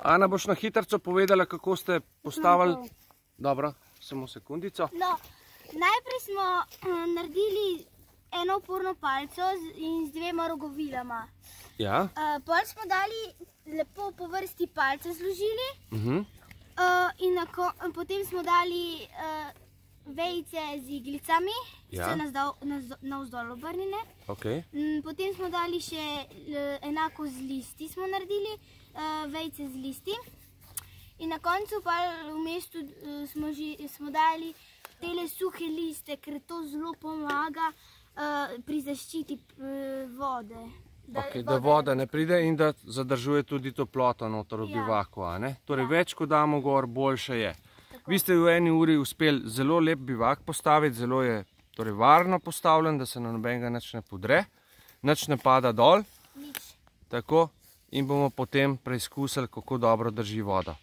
Ana, boš na hitrico povedala, kako ste postavili... Dobro, samo sekundico. No, najprej smo naredili eno oporno palico in z dvema rogovilama. Ja. Pol smo dali lepo po vrsti palce zložili in potem smo dali vejice z iglicami, se navzdol obrnjene. Potem smo dali še enako z listi smo naredili, vejice z listi. In na koncu pa v mestu smo dali tele suhe liste, ker to zelo pomaga pri zaščiti vode. Da voda ne pride in da zadržuje tudi toploto noter v bivaku. Torej, več ko damo gor, boljše je. Vi ste v eni uri uspeli zelo lep bivak postaviti, zelo je varno postavljen, da se na nobenega nič ne podre, nič ne pada dol. Tako, in bomo potem preizkusili, kako dobro drži voda.